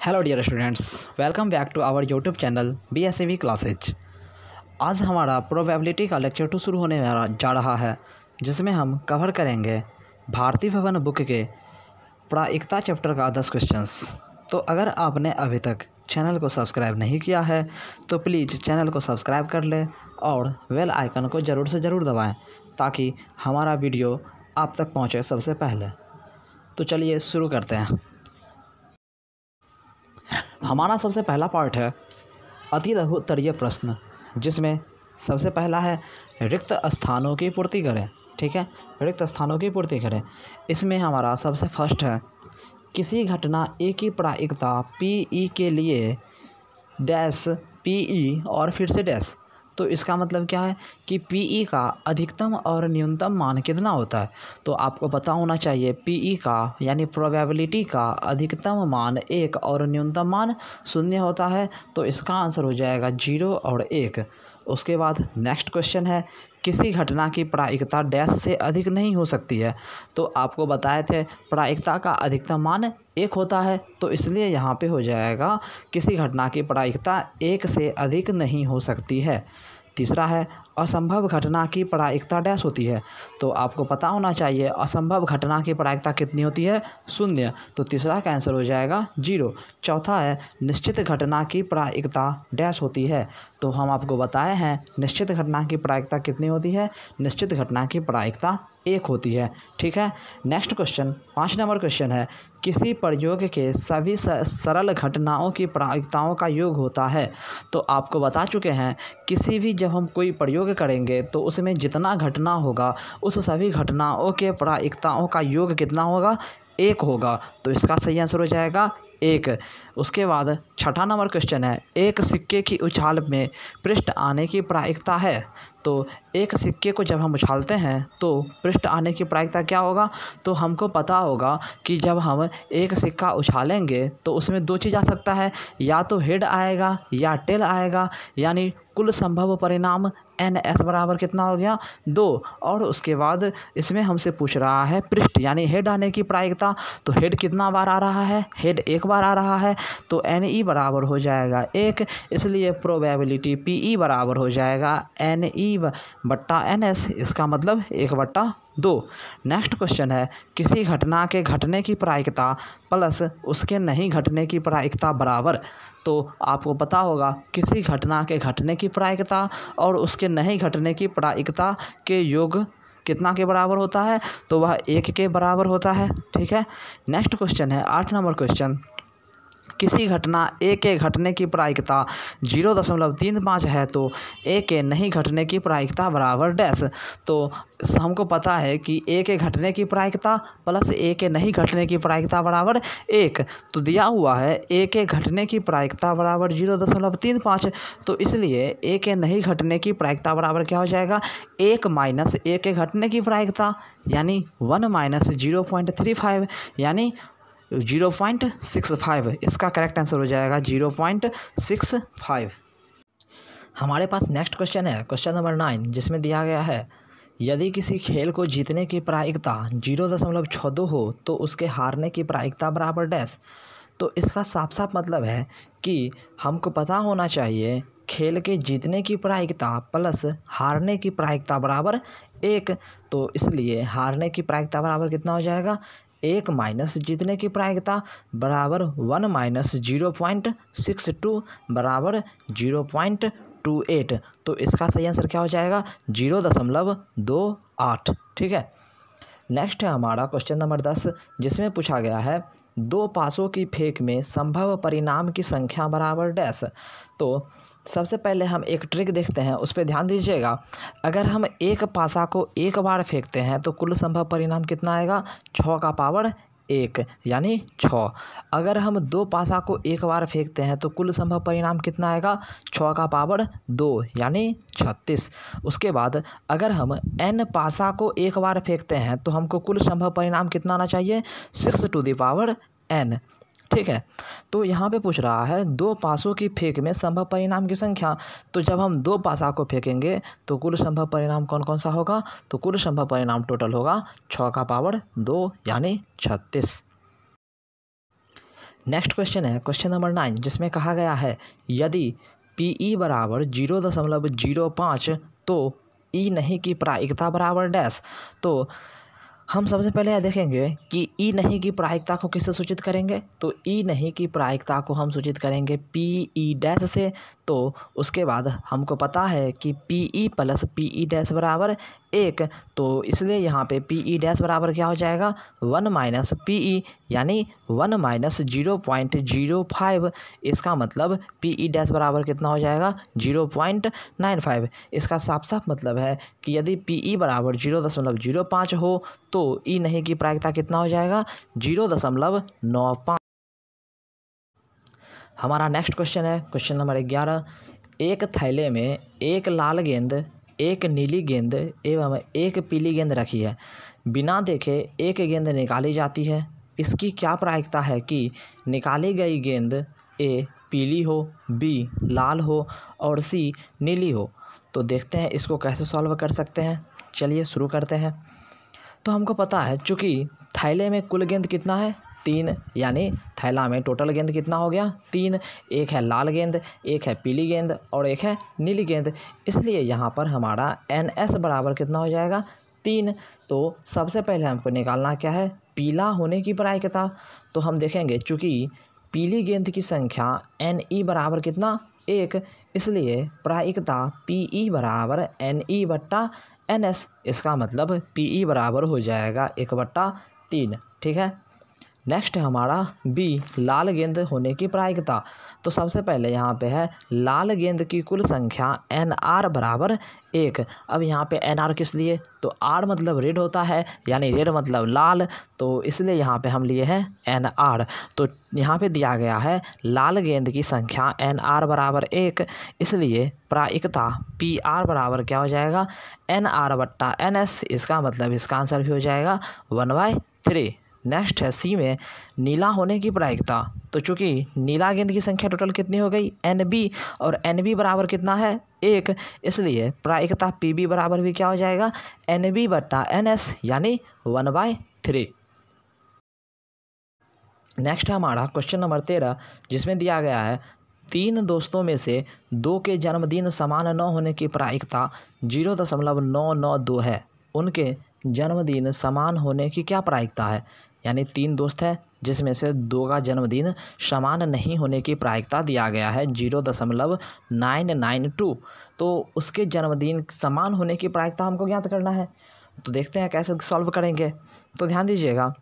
Hello dear students, welcome back to our YouTube channel BSAV classes. आज हमारा probability का lecture 2 शुरू होने जा रहा है, जिसमें हम कवर करेंगे भारतीय भवन बुक के प्रायिकता चैप्टर का 10 क्वेश्चंस। तो अगर आपने अभी तक चैनल को सब्सक्राइब नहीं किया है तो प्लीज़ चैनल को सब्सक्राइब कर लें और बेल आइकन को ज़रूर से ज़रूर दबाएँ ताकि हमारा वीडियो आप तक पहुँचे सबसे पहले। तो चलिए शुरू करते हैं। हमारा सबसे पहला पार्ट है अति लघु उत्तरीय प्रश्न, जिसमें सबसे पहला है रिक्त स्थानों की पूर्ति करें। ठीक है, रिक्त स्थानों की पूर्ति करें। इसमें हमारा सबसे फर्स्ट है किसी घटना ए की प्रायिकता PE के लिए डैश PE और फिर से डैश। तो इसका मतलब क्या है कि PE का अधिकतम और न्यूनतम मान कितना होता है। तो आपको पता होना चाहिए PE का यानी प्रोबेबिलिटी का अधिकतम मान 1 और न्यूनतम मान 0 होता है। तो इसका आंसर हो जाएगा 0 और 1। उसके बाद नेक्स्ट क्वेश्चन है किसी घटना की प्रायिकता डैश से अधिक नहीं हो सकती है। तो आपको बताए थे प्रायिकता का अधिकतम मान 1 होता है, तो इसलिए यहाँ पे हो जाएगा किसी घटना की प्रायिकता 1 से अधिक नहीं हो सकती है। तीसरा है असंभव घटना की प्रायिकता डैश होती है। तो आपको पता होना चाहिए असंभव घटना की प्रायिकता कितनी होती है, 0। तो तीसरा का आंसर हो जाएगा 0। चौथा है निश्चित घटना की प्रायिकता डैश होती है। तो हम आपको बताए हैं निश्चित घटना की प्रायिकता कितनी होती है, निश्चित घटना की प्रायिकता 1 होती है। ठीक है, नेक्स्ट क्वेश्चन 5 नंबर क्वेश्चन है किसी प्रयोग के सभी सरल घटनाओं की प्रायिकताओं का योग होता है। तो आपको बता चुके हैं किसी भी जब हम कोई प्रयोग करेंगे तो उसमें जितना घटना होगा उस सभी घटनाओं के प्रायिकताओं का योग कितना होगा, 1 होगा। तो इसका सही आंसर हो जाएगा 1। उसके बाद 6ठा नंबर क्वेश्चन है एक सिक्के की उछाल में पृष्ठ आने की प्रायिकता है। तो एक सिक्के को जब हम उछालते हैं तो पृष्ठ आने की प्रायिकता क्या होगा। तो हमको पता होगा कि जब हम एक सिक्का उछालेंगे तो उसमें 2 चीज़ आ सकता है, या तो हेड आएगा या टेल आएगा, यानी कुल संभव परिणाम NS बराबर कितना हो गया, 2। और उसके बाद इसमें हमसे पूछ रहा है पृष्ठ यानी हेड आने की प्रायिकता। तो हेड कितना बार आ रहा है, हेड 1 बार आ रहा है। तो NE बराबर हो जाएगा 1, इसलिए प्रोबेबिलिटी PE बराबर हो जाएगा NE बट्टा NS। इसका मतलब 1/2। नेक्स्ट क्वेश्चन है किसी घटना के घटने की प्रायिकता प्लस उसके नहीं घटने की प्रायिकता बराबर। तो आपको पता होगा किसी घटना के घटने की प्रायिकता और उसके नहीं घटने की प्रायिकता के योग कितना के बराबर होता है, तो वह 1 के बराबर होता है। ठीक है, नेक्स्ट क्वेश्चन है 8 नंबर क्वेश्चन किसी घटना A के घटने की प्रायिकता 0.35 है तो A के नहीं घटने की प्रायिकता बराबर डैश। तो हमको पता है कि A के घटने की प्रायिकता प्लस A के नहीं घटने की प्रायिकता बराबर 1। तो दिया हुआ है A के घटने की प्रायिकता बराबर 0.35। तो इसलिए A के नहीं घटने की प्रायिकता बराबर क्या हो जाएगा, 1 माइनस A के घटने की प्रायिकता यानी 1 माइनस 0.35 यानी 0.65। इसका करेक्ट आंसर हो जाएगा 0.65। हमारे पास नेक्स्ट क्वेश्चन है क्वेश्चन नंबर 9, जिसमें दिया गया है यदि किसी खेल को जीतने की प्रायिकता 0.62 हो तो उसके हारने की प्रायिकता बराबर डैश। तो इसका साफ साफ मतलब है कि हमको पता होना चाहिए खेल के जीतने की प्रायिकता प्लस हारने की प्रायिकता बराबर 1। तो इसलिए हारने की प्रायिकता बराबर कितना हो जाएगा, 1 माइनस जीतने की प्रायिकता बराबर 1 माइनस 0.62 बराबर 0.28। तो इसका सही आंसर क्या हो जाएगा, 0.28। ठीक है, नेक्स्ट है हमारा क्वेश्चन नंबर 10, जिसमें पूछा गया है 2 पासों की फेंक में संभव परिणाम की संख्या बराबर डैश। तो सबसे पहले हम एक ट्रिक देखते हैं, उस पर ध्यान दीजिएगा। अगर हम एक पासा को 1 बार फेंकते हैं तो कुल संभव परिणाम कितना आएगा, 6 का पावर 1 यानी 6। अगर हम 2 पासा को 1 बार फेंकते हैं तो कुल संभव परिणाम कितना आएगा, 6 का पावर 2 यानी 36। उसके बाद अगर हम n पासा को 1 बार फेंकते हैं तो हमको कुल संभव परिणाम कितना आना चाहिए, 6 टू द पावर n। ठीक है, तो यहाँ पे पूछ रहा है 2 पासों की फेंक में संभव परिणाम की संख्या। तो जब हम 2 पासा को फेंकेंगे तो कुल संभव परिणाम कौन कौन सा होगा, तो कुल संभव परिणाम टोटल होगा 6 का पावर 2 यानी 36। नेक्स्ट क्वेश्चन है क्वेश्चन नंबर 9, जिसमें कहा गया है यदि PE बराबर 0.05 तो E नहीं की प्रायिकता बराबर डैश। तो हम सबसे पहले यह देखेंगे कि ई नहीं की प्रायिकता को किससे सूचित करेंगे। तो ई नहीं की प्रायिकता को हम सूचित करेंगे PE डैश से। तो उसके बाद हमको पता है कि PE प्लस PE डैश बराबर 1, तो इसलिए यहाँ पे PE डैश बराबर क्या हो जाएगा 1 माइनस PE, यानी 1 माइनस 0.05। इसका मतलब PE डैश बराबर कितना हो जाएगा 0.95। इसका साफ साफ मतलब है कि यदि PE बराबर 0.05 हो तो ई नहीं की प्रायिकता कितना हो जाएगा 0.95। हमारा नेक्स्ट क्वेश्चन है क्वेश्चन नंबर 11, एक थैले में एक लाल गेंद, एक नीली गेंद एवं एक पीली गेंद रखी है। बिना देखे एक गेंद निकाली जाती है। इसकी क्या प्रायिकता है कि निकाली गई गेंद A पीली हो, B लाल हो और C नीली हो। तो देखते हैं इसको कैसे सॉल्व कर सकते हैं। चलिए शुरू करते हैं। तो हमको पता है चूँकि थैले में कुल गेंद कितना है 3, यानी थैला में टोटल गेंद कितना हो गया 3। एक है लाल गेंद, एक है पीली गेंद और एक है नीली गेंद। इसलिए यहाँ पर हमारा NS बराबर कितना हो जाएगा 3। तो सबसे पहले हमको निकालना क्या है पीला होने की प्रायिकता। तो हम देखेंगे चूँकि पीली गेंद की संख्या NE बराबर कितना 1, इसलिए प्रायिकता PE बराबर NE बट्टा NS। इसका मतलब PE बराबर हो जाएगा 1/3। ठीक है। नेक्स्ट है हमारा B लाल गेंद होने की प्रायिकता। तो सबसे पहले यहाँ पे है लाल गेंद की कुल संख्या NR बराबर 1। अब यहाँ पे NR किस लिए, तो R मतलब रेड होता है, यानी रेड मतलब लाल, तो इसलिए यहाँ पे हम लिए हैं NR। तो यहाँ पे दिया गया है लाल गेंद की संख्या NR बराबर 1, इसलिए प्रायिकता PR बराबर क्या हो जाएगा NR बट्टा NS। इसका मतलब इसका आंसर भी हो जाएगा 1/3। नेक्स्ट है C में नीला होने की प्रायिकता। तो चूँकि नीला गेंद की संख्या टोटल कितनी हो गई NB, और NB बराबर कितना है 1, इसलिए प्रायिकता PB बराबर भी क्या हो जाएगा NB बट्टा NS, यानी 1/3। नेक्स्ट है हमारा क्वेश्चन नंबर 13, जिसमें दिया गया है 3 दोस्तों में से 2 के जन्मदिन समान न होने की प्रायिकता 0.992 है। उनके जन्मदिन समान होने की क्या प्रायिकता है। यानी 3 दोस्त हैं जिसमें से 2 का जन्मदिन समान नहीं होने की प्रायिकता दिया गया है 0.992। तो उसके जन्मदिन समान होने की प्रायिकता हमको ज्ञात करना है। तो देखते हैं कैसे सॉल्व करेंगे। तो ध्यान दीजिएगा,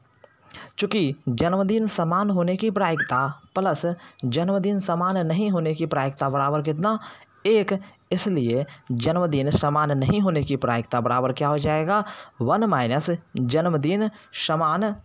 चूँकि जन्मदिन समान होने की प्रायिकता प्लस जन्मदिन समान नहीं होने की प्रायिकता बराबर कितना 1, इसलिए जन्मदिन समान नहीं होने की प्रायिकता बराबर क्या हो जाएगा 1 माइनस जन्मदिन समान,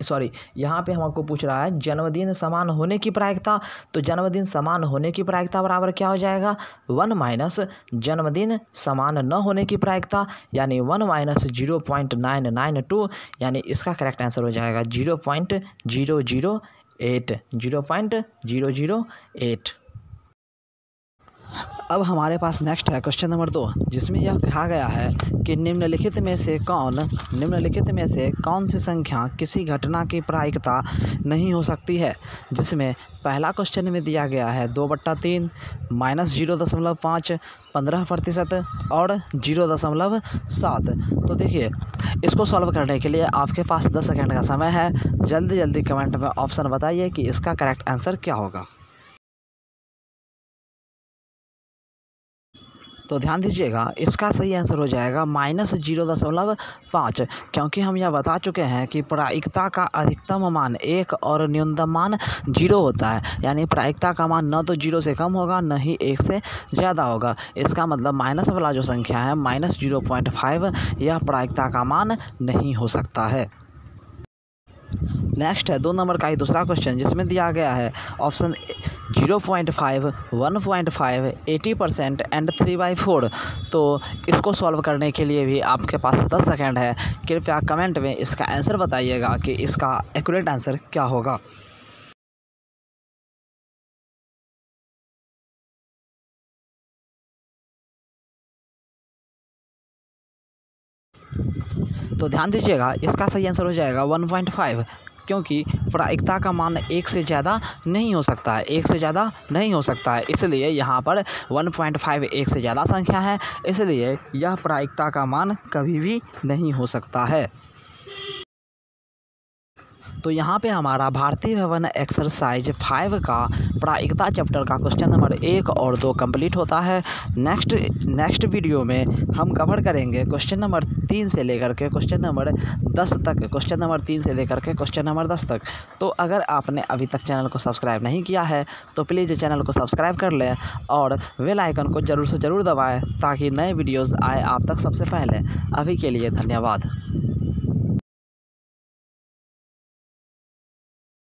सॉरी यहाँ पे हमको पूछ रहा है जन्मदिन समान होने की प्रायिकता। तो जन्मदिन समान होने की प्रायिकता बराबर क्या हो जाएगा 1 माइनस जन्मदिन समान न होने की प्रायिकता, यानी 1 माइनस 0.992, यानी इसका करेक्ट आंसर हो जाएगा 0.008। अब हमारे पास नेक्स्ट है क्वेश्चन नंबर 2, जिसमें यह कहा गया है कि निम्नलिखित में से कौन सी संख्या किसी घटना की प्रायिकता नहीं हो सकती है। जिसमें पहला क्वेश्चन में दिया गया है 2/3, -0.5, 15% और 0.7। तो देखिए इसको सॉल्व करने के लिए आपके पास 10 सेकेंड का समय है। जल्दी जल्दी कमेंट में ऑप्शन बताइए कि इसका करेक्ट आंसर क्या होगा। तो ध्यान दीजिएगा, इसका सही आंसर हो जाएगा -0.5, क्योंकि हम यह बता चुके हैं कि प्रायिकता का अधिकतम मान 1 और न्यूनतम मान 0 होता है। यानी प्रायिकता का मान न तो 0 से कम होगा न ही 1 से ज़्यादा होगा। इसका मतलब माइनस वाला जो संख्या है -0.5, यह प्रायिकता का मान नहीं हो सकता है। नेक्स्ट है 2 नंबर का ही दूसरा क्वेश्चन, जिसमें दिया गया है ऑप्शन 0.5, 1.5, 80% एंड 3/4। तो इसको सॉल्व करने के लिए भी आपके पास 10 सेकेंड है। कृपया कमेंट में इसका आंसर बताइएगा कि इसका एक्यूरेट आंसर क्या होगा। तो ध्यान दीजिएगा, इसका सही आंसर हो जाएगा 1.5, क्योंकि प्रायिकता का मान 1 से ज़्यादा नहीं हो सकता है, 1 से ज़्यादा नहीं हो सकता है, इसलिए यहाँ पर 1.5 1 से ज़्यादा संख्या है, इसलिए यह प्रायिकता का मान कभी भी नहीं हो सकता है। तो यहाँ पे हमारा भारतीय भवन एक्सरसाइज 5 का प्रायिकता चैप्टर का क्वेश्चन नंबर 1 और 2 कंप्लीट होता है। नेक्स्ट वीडियो में हम कवर करेंगे क्वेश्चन नंबर 3 से लेकर के क्वेश्चन नंबर 10 तक, क्वेश्चन नंबर 3 से लेकर के क्वेश्चन नंबर 10 तक। तो अगर आपने अभी तक चैनल को सब्सक्राइब नहीं किया है तो प्लीज़ चैनल को सब्सक्राइब कर लें और बेल आइकन को ज़रूर से ज़रूर दबाएँ ताकि नए वीडियोज़ आए आप तक सबसे पहले। अभी के लिए धन्यवाद।